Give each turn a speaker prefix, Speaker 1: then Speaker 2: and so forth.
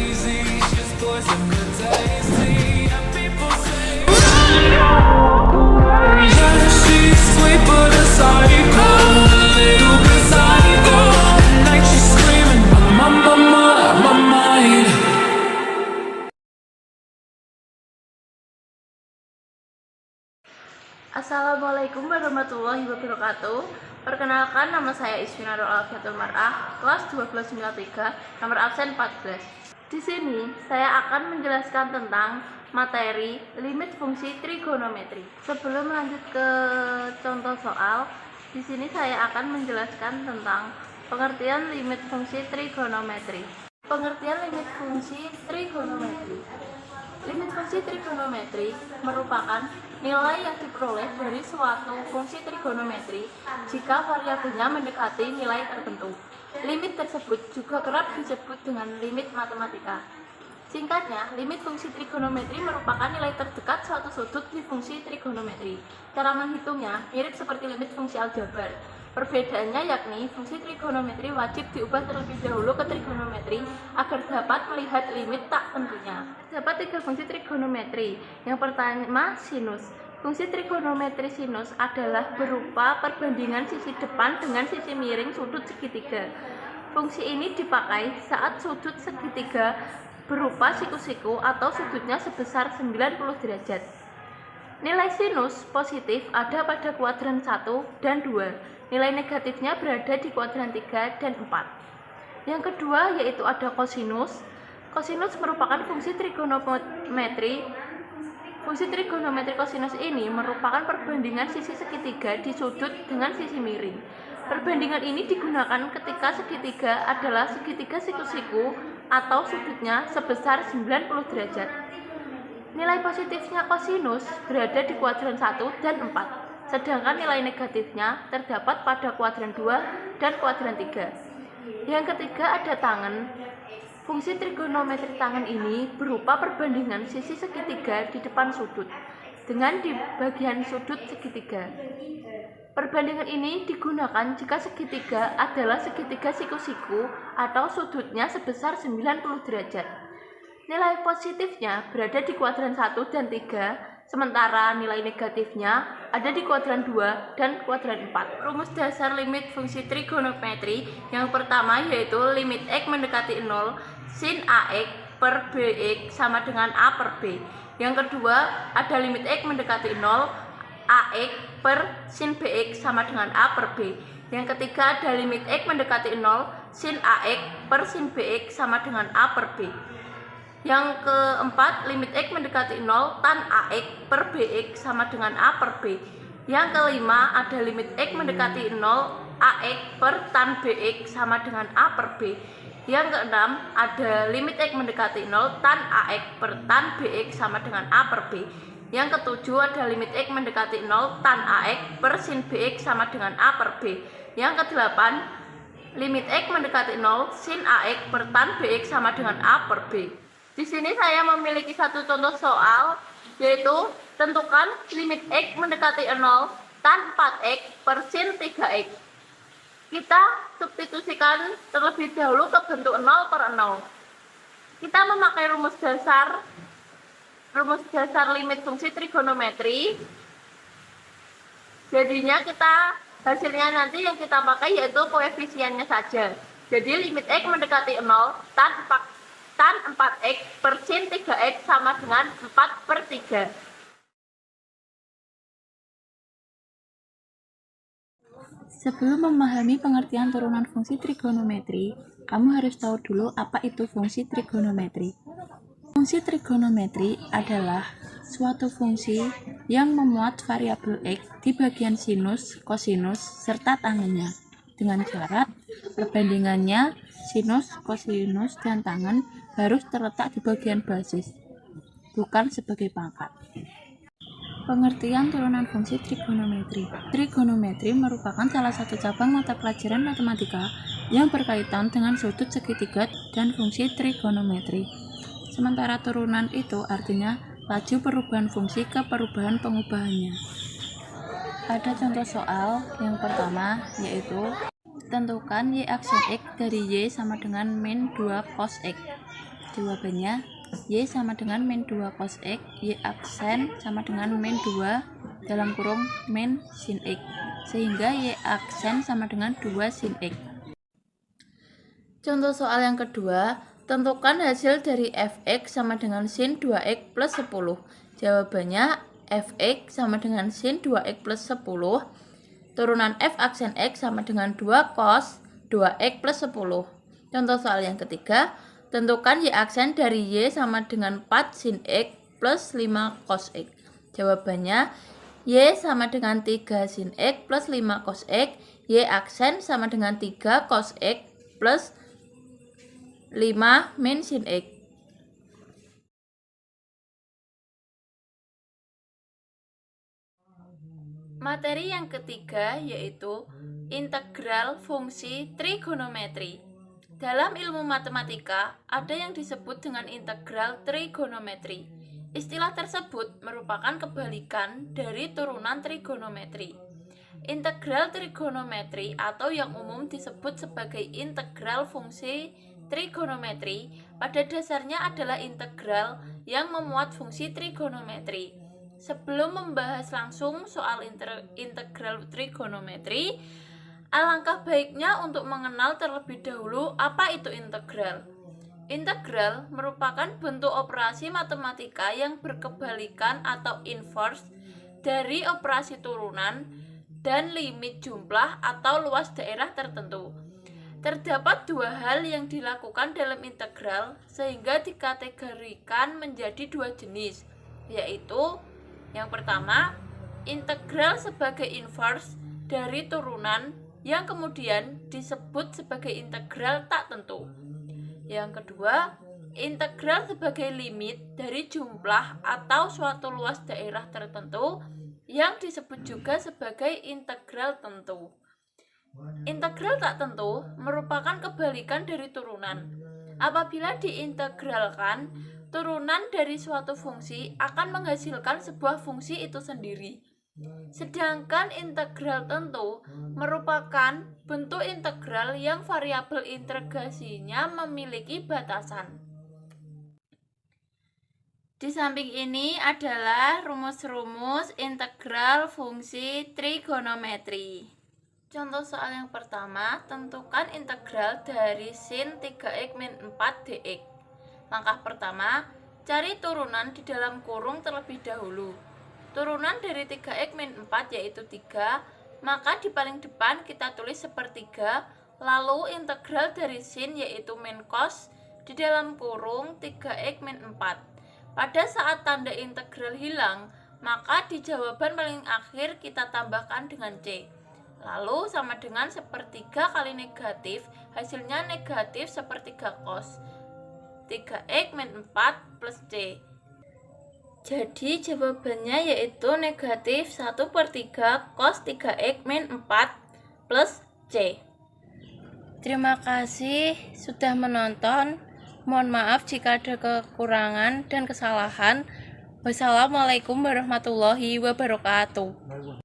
Speaker 1: crazy. She's poison the tasty. And people say, yeah, she's sweet but a psycho, a little bit psycho. At night she's screaming, my mind.
Speaker 2: Assalamualaikum warahmatullahi wabarakatuh. Perkenalkan, nama saya Isfinarul Alfiatul Mar'ah, kelas 1293, nomor absen 14. Di sini saya akan menjelaskan tentang materi limit fungsi trigonometri. Sebelum lanjut ke contoh soal, di sini saya akan menjelaskan tentang pengertian limit fungsi trigonometri. Pengertian limit fungsi trigonometri. Limit fungsi trigonometri merupakan nilai yang diperoleh dari suatu fungsi trigonometri jika variabelnya mendekati nilai tertentu. Limit tersebut juga kerap disebut dengan limit matematika. Singkatnya, limit fungsi trigonometri merupakan nilai terdekat suatu sudut di fungsi trigonometri. Cara menghitungnya mirip seperti limit fungsi aljabar. Perbedaannya yakni fungsi trigonometri wajib diubah terlebih dahulu ke trigonometri agar dapat melihat limit tak tentunya. Terdapat 3 fungsi trigonometri. Yang pertama, sinus. Fungsi trigonometri sinus adalah berupa perbandingan sisi depan dengan sisi miring sudut segitiga. Fungsi ini dipakai saat sudut segitiga berupa siku-siku atau sudutnya sebesar 90 derajat. Nilai sinus positif ada pada kuadran 1 dan 2. Nilai negatifnya berada di kuadran 3 dan 4. Yang kedua yaitu ada kosinus. Kosinus merupakan fungsi trigonometri. Fungsi trigonometri kosinus ini merupakan perbandingan sisi segitiga di sudut dengan sisi miring. Perbandingan ini digunakan ketika segitiga adalah segitiga siku-siku atau sudutnya sebesar 90 derajat. Nilai positifnya kosinus berada di kuadran 1 dan 4. Sedangkan nilai negatifnya terdapat pada kuadran 2 dan kuadran 3. Yang ketiga ada tangen. Fungsi trigonometri tangen ini berupa perbandingan sisi segitiga di depan sudut dengan di bagian sudut segitiga. Perbandingan ini digunakan jika segitiga adalah segitiga siku-siku atau sudutnya sebesar 90 derajat. Nilai positifnya berada di kuadran 1 dan 3. Sementara nilai negatifnya ada di kuadran 2 dan kuadran 4. Rumus dasar limit fungsi trigonometri yang pertama yaitu limit x mendekati 0 sin ax per bx sama dengan a per b. Yang kedua ada limit x mendekati 0 ax per sin bx sama dengan a per b. Yang ketiga ada limit x mendekati 0 sin ax per sin bx sama dengan a per b. Yang keempat, limit x mendekati 0 tan ax per bx sama dengan a per b. Yang kelima, ada limit x mendekati 0 ax per tan bx sama dengan a per b. Yang keenam, ada limit x mendekati 0 tan ax per tan bx sama dengan a per b. Yang ketujuh, ada limit x mendekati 0 tan ax per sin bx sama dengan a per b. Yang kedelapan, limit x mendekati 0 sin ax per tan bx sama dengan a per b. Di sini saya memiliki satu contoh soal, yaitu tentukan limit x mendekati 0 tan 4x per sin 3x. Kita substitusikan terlebih dahulu ke bentuk 0 per 0. Kita memakai rumus dasar limit fungsi trigonometri. Jadinya hasilnya nanti yang kita pakai yaitu koefisiennya saja. Jadi limit x mendekati 0 tan 4x per sin 3x sama dengan 4 per 3. Sebelum memahami pengertian turunan fungsi trigonometri, kamu harus tahu dulu apa itu fungsi trigonometri. Fungsi trigonometri adalah suatu fungsi yang memuat variabel x di bagian sinus, kosinus, serta tangennya dengan syarat perbandingannya sinus, kosinus, dan tangen harus terletak di bagian basis, bukan sebagai pangkat. Pengertian turunan fungsi trigonometri. Trigonometri merupakan salah satu cabang mata pelajaran matematika yang berkaitan dengan sudut segitiga dan fungsi trigonometri. Sementara turunan itu artinya laju perubahan fungsi ke perubahan pengubahannya. Ada contoh soal yang pertama yaitu tentukan y aksin x dari y sama dengan min 2 cos x. Jawabannya, Y sama dengan min 2 cos X, Y aksen sama dengan min 2 dalam kurung min sin X, sehingga Y aksen sama dengan 2 sin X. Contoh soal yang kedua, tentukan hasil dari fx sama dengan sin 2x plus 10. Jawabannya, fx sama dengan sin 2x plus 10, turunan f aksen x sama dengan 2 cos 2x plus 10. Contoh soal yang ketiga, tentukan y aksen dari y sama dengan 4 sin x plus 5 cos x. Jawabannya, y sama dengan 3 sin x plus 5 cos x, y aksen sama dengan 3 cos x plus 5 min sin x. Materi yang ketiga yaitu integral fungsi trigonometri. Dalam ilmu matematika, ada yang disebut dengan integral trigonometri. Istilah tersebut merupakan kebalikan dari turunan trigonometri. Integral trigonometri atau yang umum disebut sebagai integral fungsi trigonometri pada dasarnya adalah integral yang memuat fungsi trigonometri. Sebelum membahas langsung soal integral trigonometri, alangkah baiknya untuk mengenal terlebih dahulu apa itu integral. Integral merupakan bentuk operasi matematika yang berkebalikan atau inverse dari operasi turunan dan limit jumlah atau luas daerah tertentu. Terdapat dua hal yang dilakukan dalam integral sehingga dikategorikan menjadi dua jenis, yaitu yang pertama, integral sebagai inverse dari turunan yang kemudian disebut sebagai integral tak tentu. Yang kedua, integral sebagai limit dari jumlah atau suatu luas daerah tertentu yang disebut juga sebagai integral tentu. Integral tak tentu merupakan kebalikan dari turunan. Apabila diintegralkan, turunan dari suatu fungsi akan menghasilkan sebuah fungsi itu sendiri. Sedangkan integral tentu merupakan bentuk integral yang variabel integrasinya memiliki batasan. Di samping ini adalah rumus-rumus integral fungsi trigonometri. Contoh soal yang pertama, tentukan integral dari sin 3x min 4 dx. Langkah pertama, cari turunan di dalam kurung terlebih dahulu. Turunan dari 3x min 4 yaitu 3, maka di paling depan kita tulis sepertiga, lalu integral dari sin yaitu min cos di dalam kurung 3x min 4. Pada saat tanda integral hilang, maka di jawaban paling akhir kita tambahkan dengan c. Lalu sama dengan sepertiga kali negatif, hasilnya negatif sepertiga cos 3x min 4 plus c. Jadi jawabannya yaitu negatif 1/3 cos 3x min 4 plus c. Terima kasih sudah menonton. Mohon maaf jika ada kekurangan dan kesalahan. Wassalamualaikum warahmatullahi wabarakatuh.